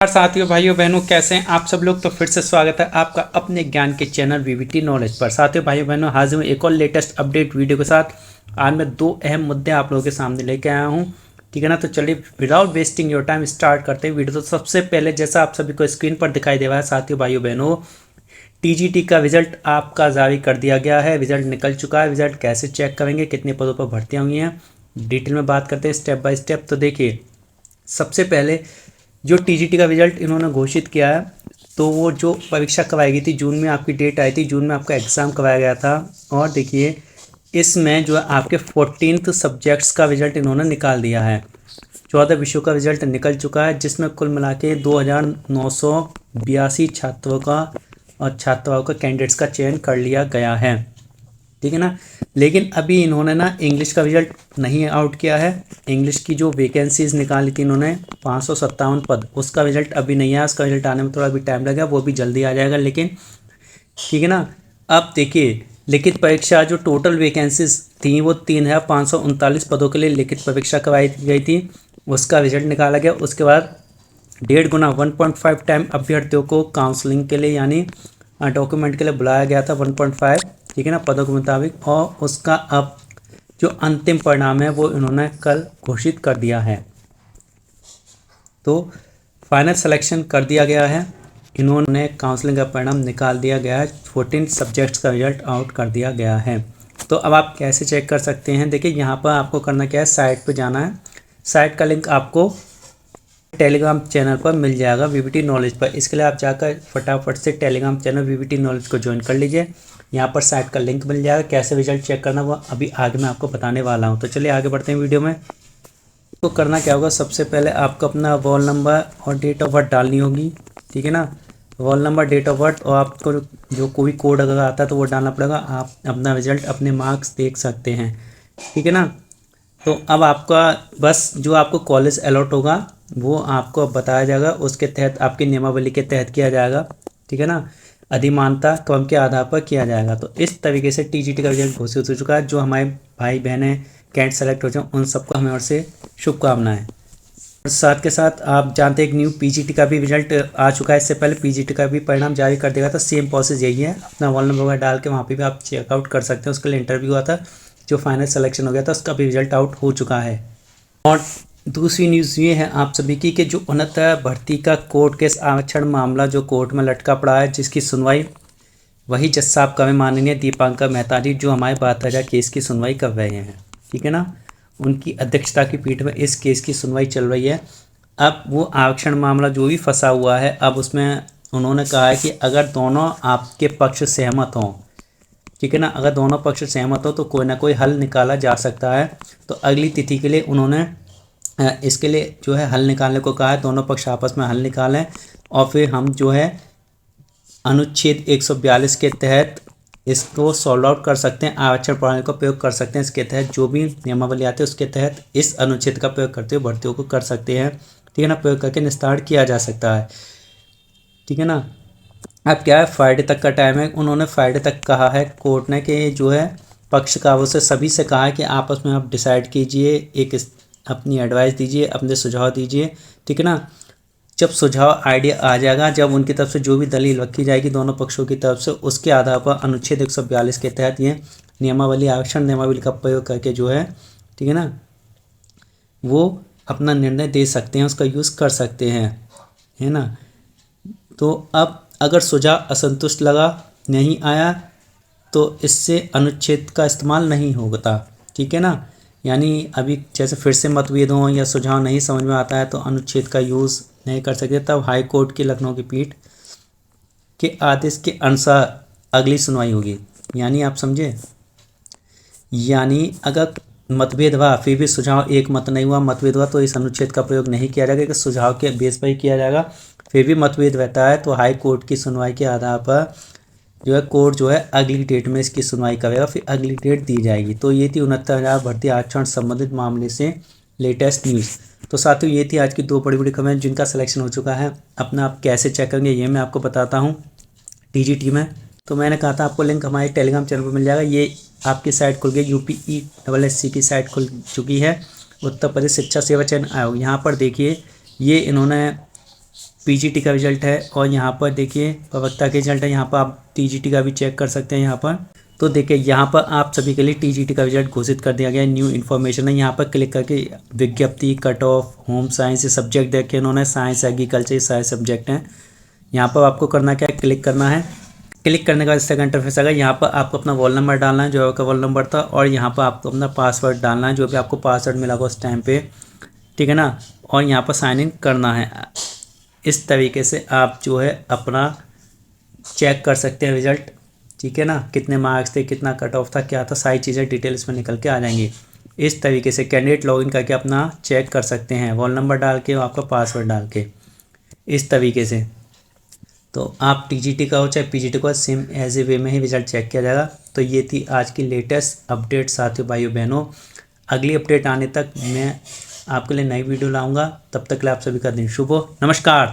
साथियों भाइयों बहनों, कैसे हैं आप सब लोग। तो फिर से स्वागत है आपका अपने ज्ञान के चैनल वीवीटी नॉलेज पर। साथियों भाइयों बहनों, हाजिर हूँ एक और लेटेस्ट अपडेट वीडियो के साथ। आज मैं दो अहम मुद्दे आप लोगों के सामने लेके आया हूँ, ठीक है ना। तो चलिए without wasting your time start करते हैं वीडियो। तो सबसे पहले जैसा आप सभी को स्क्रीन पर दिखाई दे रहा है साथियों भाइयों बहनों, टीजीटी का रिजल्ट आपका जारी कर दिया गया है। रिजल्ट निकल चुका है। रिजल्ट कैसे चेक करेंगे, कितने पदों पर भर्तियाँ हुई हैं, डिटेल में बात करते हैं स्टेप बाय स्टेप। तो देखिए, सबसे पहले जो टीजीटी का रिजल्ट इन्होंने घोषित किया है, तो वो जो परीक्षा करवाई गई थी जून में, आपकी डेट आई थी जून में, आपका एग्ज़ाम करवाया गया था। और देखिए इसमें जो है आपके 14 सब्जेक्ट्स का रिजल्ट इन्होंने निकाल दिया है। 14 विषयों का रिजल्ट निकल चुका है, जिसमें कुल मिला के 2982 छात्रों का और छात्राओं का कैंडिडेट्स का चयन कर लिया गया है, ठीक है ना। लेकिन अभी इन्होंने ना इंग्लिश का रिजल्ट नहीं आउट किया है। इंग्लिश की जो वैकेंसीज निकाली थी इन्होंने 557 पद, उसका रिजल्ट अभी नहीं आया। उसका रिजल्ट आने में थोड़ा भी टाइम लगेगा, वो भी जल्दी आ जाएगा। लेकिन ठीक है ना। अब देखिए, लिखित परीक्षा जो टोटल वैकेंसीज थी वो 3 है। 539 पदों के लिए लिखित परीक्षा करवाई गई थी, उसका रिजल्ट निकाला गया। उसके बाद 1.5 गुना 1.5 टाइम अभ्यर्थियों को काउंसलिंग के लिए यानी डॉक्यूमेंट के लिए बुलाया गया था 1.5, ठीक है ना, पदों के मुताबिक। और उसका अब जो अंतिम परिणाम है वो इन्होंने कल घोषित कर दिया है। तो फाइनल सिलेक्शन कर दिया गया है, इन्होंने काउंसलिंग का परिणाम निकाल दिया गया है। 14 सब्जेक्ट्स का रिजल्ट आउट कर दिया गया है। तो अब आप कैसे चेक कर सकते हैं, देखिए यहाँ पर आपको करना क्या है, साइट पर जाना है। साइट का लिंक आपको टेलीग्राम चैनल पर मिल जाएगा वीवीटी नॉलेज पर। इसके लिए आप जाकर फटाफट से टेलीग्राम चैनल वीवीटी नॉलेज को ज्वाइन कर लीजिए। यहाँ पर साइट का लिंक मिल जाएगा। कैसे रिजल्ट चेक करना वो अभी आगे मैं आपको बताने वाला हूँ। तो चलिए आगे बढ़ते हैं वीडियो में। तो करना क्या होगा, सबसे पहले आपको अपना रोल नंबर और डेट ऑफ बर्थ डालनी होगी, ठीक है ना। Roll number, date of birth, और आपको जो कोई कोड अगर आता है तो वो डालना पड़ेगा। आप अपना रिजल्ट, अपने मार्क्स देख सकते हैं, ठीक है ना। तो अब आपका बस जो आपको कॉलेज अलॉट होगा वो आपको अब बताया जाएगा, उसके तहत आपकी नियमावली के तहत किया जाएगा, ठीक है ना। अधिमानता क्रम के आधार पर किया जाएगा। तो इस तरीके से टीजीटी का रिजल्ट घोषित हो चुका है। जो हमारे भाई बहनें कैंडिडेट सेलेक्ट हो जाए उन सबको हमें और से शुभकामनाएं। और साथ के साथ आप जानते हैं एक न्यू पीजीटी का भी रिजल्ट आ चुका है। इससे पहले पीजीटी का भी परिणाम जारी कर देगा। तो सेम प्रोसेस यही है, अपना रोल नंबर वगैरह डाल के वहाँ पे भी आप चेकआउट कर सकते हैं। उसके लिए इंटरव्यू हुआ था, जो फाइनल सिलेक्शन हो गया था उसका भी रिजल्ट आउट हो चुका है। और दूसरी न्यूज़ ये है आप सभी की कि जो उन्नत भर्ती का कोर्ट केस आरक्षण मामला जो कोर्ट में लटका पड़ा है, जिसकी सुनवाई वही जज साहब का माननीय दीपांकर मेहता जी, जो हमारे 72,000 केस की सुनवाई कर रहे हैं, ठीक है ना, उनकी अध्यक्षता की पीठ में इस केस की सुनवाई चल रही है। अब वो आरक्षण मामला जो भी फंसा हुआ है, अब उसमें उन्होंने कहा है कि अगर दोनों आपके पक्ष सहमत हों, ठीक है ना, अगर दोनों पक्ष सहमत हो तो कोई ना कोई हल निकाला जा सकता है। तो अगली तिथि के लिए उन्होंने इसके लिए जो है हल निकालने को कहा है। दोनों पक्ष आपस में हल निकालें और फिर हम जो है अनुच्छेद 142 के तहत इसको सॉल्व आउट कर सकते हैं। आरक्षण प्रणाली का प्रयोग कर सकते हैं। इसके तहत जो भी नियमावली आती है उसके तहत इस अनुच्छेद का प्रयोग करते हुए भर्तियों को कर सकते हैं, ठीक है ना, प्रयोग करके निस्तारण किया जा सकता है, ठीक है ना। अब क्या है, फ्राइडे तक का टाइम है। उन्होंने फ्राइडे तक कहा है कोर्ट ने कि जो है पक्षकारों से सभी से कहा है कि आपस में आप डिसाइड कीजिए, एक अपनी एडवाइस दीजिए, अपने सुझाव दीजिए, ठीक है ना। जब सुझाव आइडिया आ जाएगा, जब उनकी तरफ से जो भी दलील रखी जाएगी दोनों पक्षों की तरफ से, उसके आधार पर अनुच्छेद 142 के तहत ये नियमावली, आरक्षण नियमावली का प्रयोग करके जो है, ठीक है ना, वो अपना निर्णय दे सकते हैं, उसका यूज़ कर सकते हैं, है ना। तो अब अगर सुझाव असंतुष्ट लगा, नहीं आया, तो इससे अनुच्छेद का इस्तेमाल नहीं होता, ठीक है ना। यानी अभी जैसे फिर से मतभेद हों या सुझाव नहीं समझ में आता है तो अनुच्छेद का यूज़ नहीं कर सकते। तब हाई कोर्ट की लखनऊ की पीठ के आदेश के अनुसार अगली सुनवाई होगी। यानी आप समझे, यानी अगर मतभेद हुआ फिर भी सुझाव एक मत नहीं हुआ, मतभेद हुआ, तो इस अनुच्छेद का प्रयोग नहीं किया जाएगा कि सुझाव के बेस पर ही किया जाएगा। फिर भी मतभेद रहता है तो हाई कोर्ट की सुनवाई के आधार पर जो है कोर्ट जो है अगली डेट में इसकी सुनवाई करेगा, फिर अगली डेट दी जाएगी। तो ये थी 69,000 भर्ती आरक्षण संबंधित मामले से लेटेस्ट न्यूज़। तो साथियों ये थी आज की दो बड़ी बड़ी खबरें जिनका सिलेक्शन हो चुका है। अपना आप कैसे चेक करेंगे ये मैं आपको बताता हूँ टीजीटी में। तो मैंने कहा था आपको लिंक हमारे टेलीग्राम चैनल पर मिल जाएगा। ये आपकी साइट खुल गई, UPESSC की साइट खुल चुकी है, उत्तर प्रदेश शिक्षा सेवा चयन आयोग। यहाँ पर देखिए ये इन्होंने पीजीटी का रिजल्ट है और यहाँ पर देखिए प्रवक्ता के रिजल्ट है। यहाँ पर आप टीजीटी का भी चेक कर सकते हैं। यहाँ पर तो देखिए यहाँ पर आप सभी के लिए टीजीटी का रिजल्ट घोषित कर दिया गया है। न्यू इन्फॉर्मेशन है, यहाँ पर क्लिक करके विज्ञप्ति, कट ऑफ, होम साइंस, ये सब्जेक्ट देखे इन्होंने, साइंस, एग्रीकल्चर, ये सारे सब्जेक्ट हैं। यहाँ पर आपको करना क्या है, क्लिक करना है। क्लिक करने के बाद इस तरह का इंटरफेस आएगा। यहाँ पर आपको अपना रोल नंबर डालना है, जो आपका रोल नंबर था, और यहाँ पर आपको अपना पासवर्ड डालना है, जो भी आपको पासवर्ड मिला होगा उस टाइम पे, ठीक है ना। और यहाँ पर साइन इन करना है। इस तरीके से आप जो है अपना चेक कर सकते हैं रिजल्ट, ठीक है ना। कितने मार्क्स थे, कितना कट ऑफ था, क्या था, सारी चीज़ें डिटेल्स में निकल के आ जाएंगी। इस तरीके से कैंडिडेट लॉगिन करके अपना चेक कर सकते हैं, रोल नंबर डाल के और आपका पासवर्ड डाल के, इस तरीके से। तो आप टीजीटी का हो चाहे पीजीटी का, सेम एज ए वे में ही रिजल्ट चेक किया जाएगा। तो ये थी आज की लेटेस्ट अपडेट साथियों, भाइयों बहनों। अगली अपडेट आने तक मैं आपके लिए नई वीडियो लाऊंगा। तब तक के लिए आप सभी का दिन शुभ हो। नमस्कार।